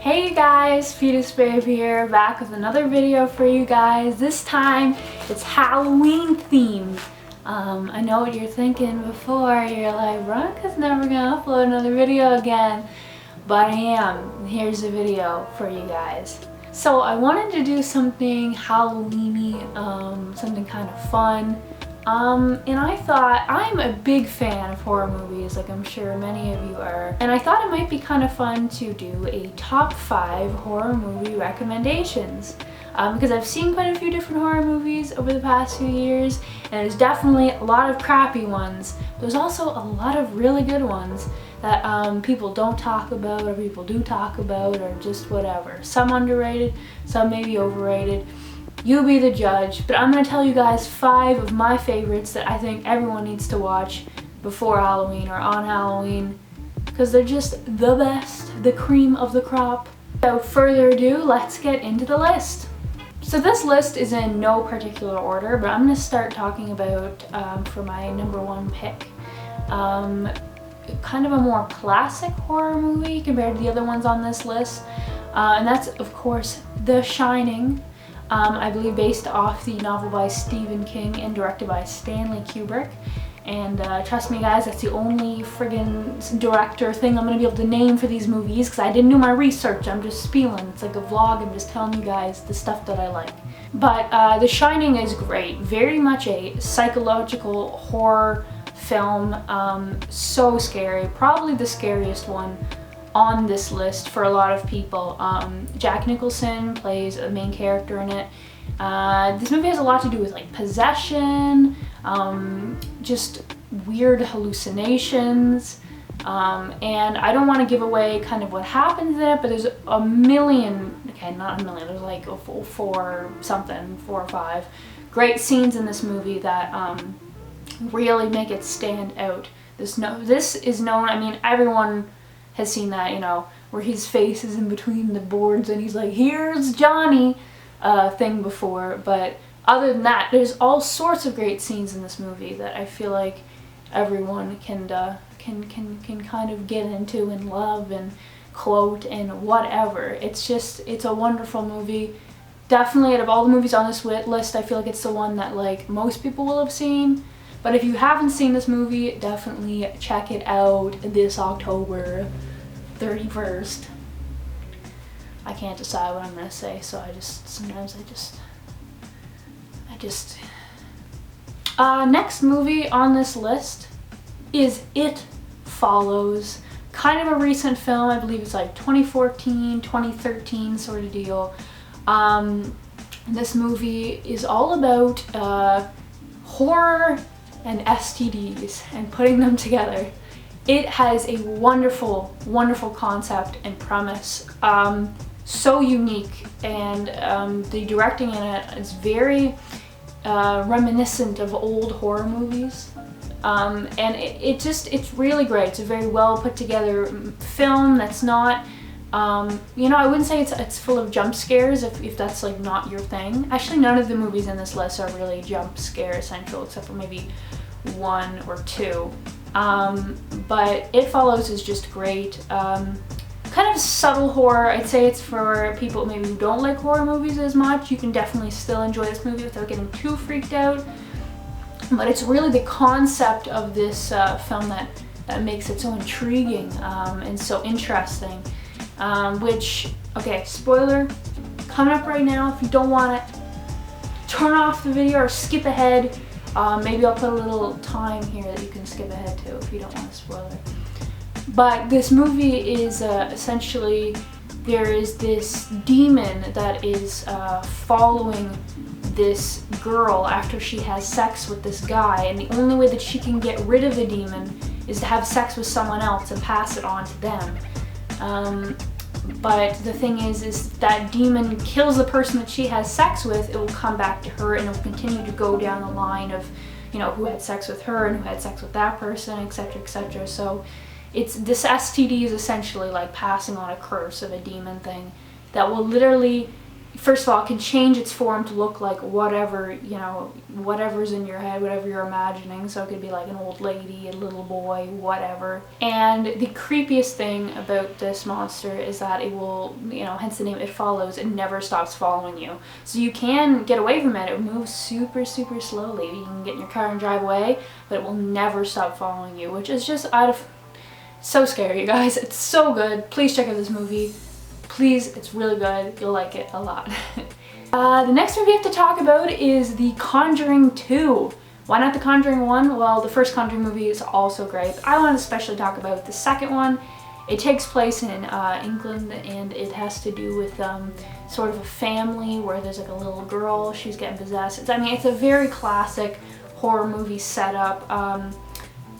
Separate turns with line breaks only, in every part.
Hey you guys, fetusbabe here, back with another video for you guys. This time it's Halloween themed. I know what you're thinking before. You're like, Veronica's never gonna upload another video again. But I am. Here's the video for you guys. So I wanted to do something Halloween-y, something kind of fun. And I thought, I'm a big fan of horror movies, like I'm sure many of you are, and I thought it might be kind of fun to do a top 5 horror movie recommendations. Because I've seen quite a few different horror movies over the past few years, and there's definitely a lot of crappy ones. There's also a lot of really good ones that people don't talk about, or people do talk about, or just whatever. Some underrated, some maybe overrated. You be the judge, but I'm going to tell you guys 5 of my favorites that I think everyone needs to watch before Halloween or on Halloween, because they're just the best, the cream of the crop. Without further ado, let's get into the list. So this list is in no particular order, but I'm going to start talking about, for my number 1 pick, kind of a more classic horror movie compared to the other ones on this list, and that's of course The Shining. I believe based off the novel by Stephen King and directed by Stanley Kubrick. And trust me guys, that's the only friggin' director thing I'm going to be able to name for these movies, because I didn't do my research. I'm just spieling. It's like a vlog. I'm just telling you guys the stuff that I like. But The Shining is great. Very much a psychological horror film. So scary. Probably the scariest one on this list for a lot of people. Jack Nicholson plays a main character in it. This movie has a lot to do with like possession, just weird hallucinations, and I don't want to give away kind of what happens in it, but there's a million, okay, not a million, there's like 4 or 5 great scenes in this movie that really make it stand out. This is known, I mean, everyone has seen that, you know, where his face is in between the boards and he's like, here's Johnny, thing before. But other than that, there's all sorts of great scenes in this movie that I feel like everyone can kind of get into and love and quote and whatever. It's a wonderful movie. Definitely out of all the movies on this list, I feel like it's the one that like most people will have seen. But if you haven't seen this movie, definitely check it out this October 31st. I can't decide what I'm gonna say, so sometimes I just next movie on this list is It Follows. Kind of a recent film, I believe it's like 2014, 2013 sort of deal. This movie is all about horror and STDs and putting them together. It has a wonderful, wonderful concept and premise. So unique, and the directing in it is very reminiscent of old horror movies. And it's really great. It's a very well put together film that's not, you know, I wouldn't say it's full of jump scares if that's like not your thing. Actually, none of the movies in this list are really jump scare essential, except for maybe 1 or 2. But It Follows is just great. Kind of subtle horror. I'd say it's for people maybe who don't like horror movies as much. You can definitely still enjoy this movie without getting too freaked out. But it's really the concept of this film that makes it so intriguing and so interesting. Which, okay, spoiler, coming up right now. If you don't want it, turn off the video or skip ahead. Maybe I'll put a little time here that you can skip ahead to if you don't want a spoiler. But this movie is essentially, there is this demon that is following this girl after she has sex with this guy, and the only way that she can get rid of the demon is to have sex with someone else and pass it on to them. But the thing is that demon kills the person that she has sex with, it will come back to her and it will continue to go down the line of, you know, who had sex with her and who had sex with that person, etc., etc. So this STD is essentially like passing on a curse of a demon thing that will literally first of all, it can change its form to look like whatever, you know, whatever's in your head, whatever you're imagining. So it could be like an old lady, a little boy, whatever. And the creepiest thing about this monster is that it will, you know, hence the name, it follows, it never stops following you. So you can get away from it. It moves super, super slowly. You can get in your car and drive away, but it will never stop following you, which is just so scary, you guys. It's so good. Please check out this movie. Please, it's really good. You'll like it a lot. The next movie we have to talk about is The Conjuring 2. Why not The Conjuring 1? Well, the first Conjuring movie is also great. I want to especially talk about the second one. It takes place in England, and it has to do with sort of a family where there's like a little girl, she's getting possessed. I mean, it's a very classic horror movie setup.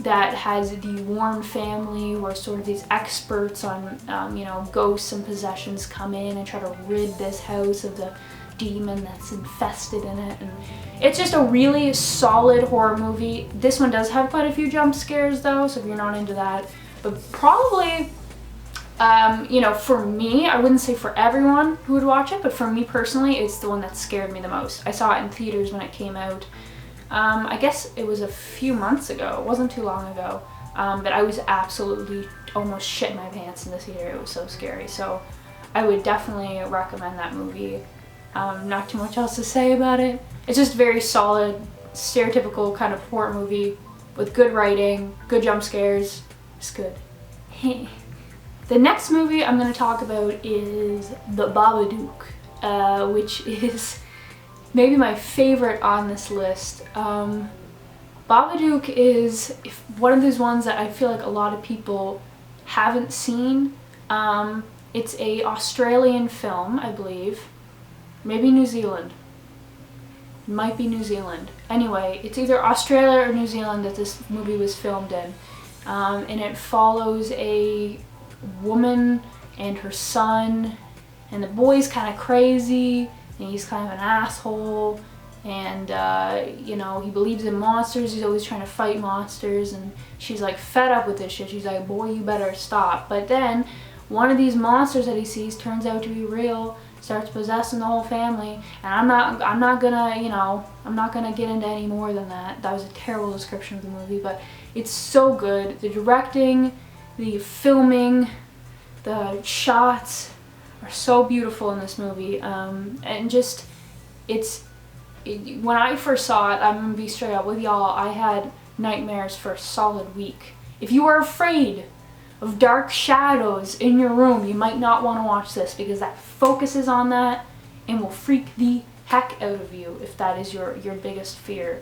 That has the Warren family, where sort of these experts on, you know, ghosts and possessions come in and try to rid this house of the demon that's infested in it. And it's just a really solid horror movie. This one does have quite a few jump scares though, so if you're not into that. But probably, you know, for me, I wouldn't say for everyone who would watch it, but for me personally, it's the one that scared me the most. I saw it in theaters when it came out. I guess it was a few months ago, it wasn't too long ago, but I was absolutely almost shitting my pants in the theater. It was so scary. So I would definitely recommend that movie. Not too much else to say about it. It's just very solid, stereotypical kind of horror movie with good writing, good jump scares. It's good. The next movie I'm going to talk about is The Babadook, which is maybe my favorite on this list. Babadook is one of those ones that I feel like a lot of people haven't seen. It's a Australian film, I believe. Maybe New Zealand. Might be New Zealand. Anyway, it's either Australia or New Zealand that this movie was filmed in. And it follows a woman and her son, and the boy's kind of crazy. And he's kind of an asshole, and you know, he believes in monsters. He's always trying to fight monsters, and she's like fed up with this shit. She's like, boy, you better stop. But then one of these monsters that he sees turns out to be real, starts possessing the whole family. And I'm not gonna, you know, I'm not gonna get into any more than that. That was a terrible description of the movie, but it's so good. The directing, the filming, the shots are so beautiful in this movie, and just when I first saw it, I'm gonna be straight up with y'all, I had nightmares for a solid week. If you are afraid of dark shadows in your room, you might not want to watch this, because that focuses on that and will freak the heck out of you if that is your biggest fear.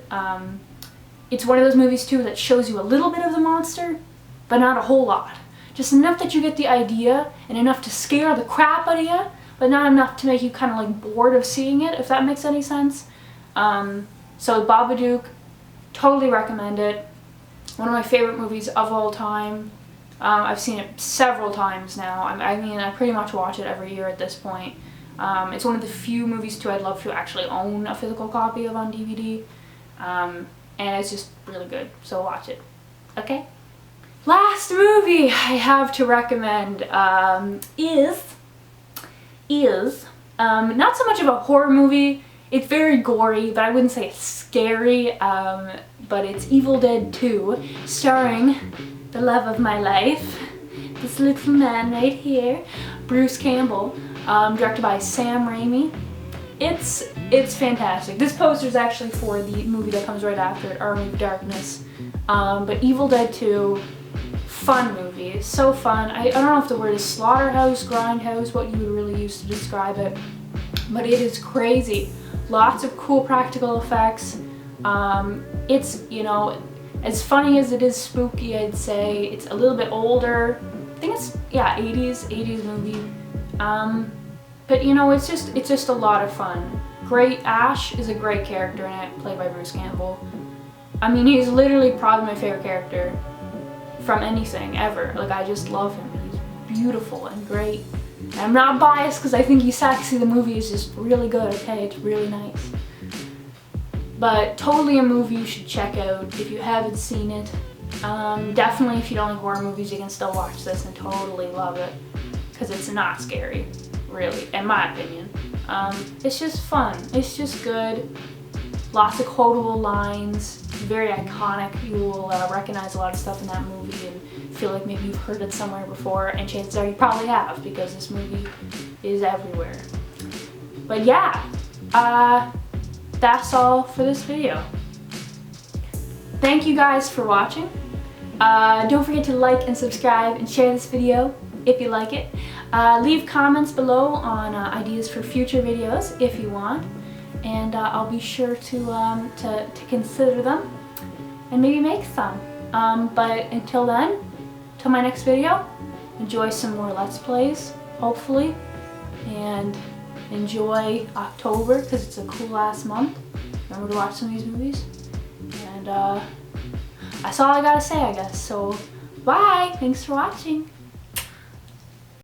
It's one of those movies too that shows you a little bit of the monster, but not a whole lot. Just enough that you get the idea, and enough to scare the crap out of you, but not enough to make you kind of like bored of seeing it, if that makes any sense. So Babadook, totally recommend it. One of my favorite movies of all time. I've seen it several times now. I mean, I pretty much watch it every year at this point. It's one of the few movies too I'd love to actually own a physical copy of on DVD. And it's just really good, so watch it. Okay? Last movie I have to recommend is not so much of a horror movie. It's very gory, but I wouldn't say it's scary. But it's Evil Dead 2, starring the love of my life, this little man right here, Bruce Campbell, directed by Sam Raimi. It's fantastic. This poster is actually for the movie that comes right after it, Army of Darkness. But Evil Dead 2. Fun movie, so fun. I don't know if the word is slaughterhouse, grindhouse, what you would really use to describe it, but it is crazy. Lots of cool practical effects. It's, you know, as funny as it is spooky, I'd say. It's a little bit older. I think it's, yeah, 80s movie. But you know, it's just a lot of fun. Great. Ash is a great character in it, played by Bruce Campbell. I mean, he's literally probably my favorite character from anything ever. Like, I just love him. He's beautiful and great. And I'm not biased because I think he's sexy. The movie is just really good, okay? It's really nice. But totally a movie you should check out if you haven't seen it. Definitely if you don't like horror movies, you can still watch this and totally love it, because it's not scary, really, in my opinion. It's just fun. It's just good. Lots of quotable lines. Very iconic. You will recognize a lot of stuff in that movie and feel like maybe you've heard it somewhere before, and chances are you probably have because this movie is everywhere. But yeah, that's all for this video. Thank you guys for watching. Don't forget to like and subscribe and share this video if you like it. Leave comments below on ideas for future videos if you want, and I'll be sure to consider them and maybe make some. But until then, till my next video, enjoy some more Let's Plays, hopefully, and enjoy October because it's a cool ass month. Remember to watch some of these movies. And that's all I gotta say, I guess. So bye, thanks for watching.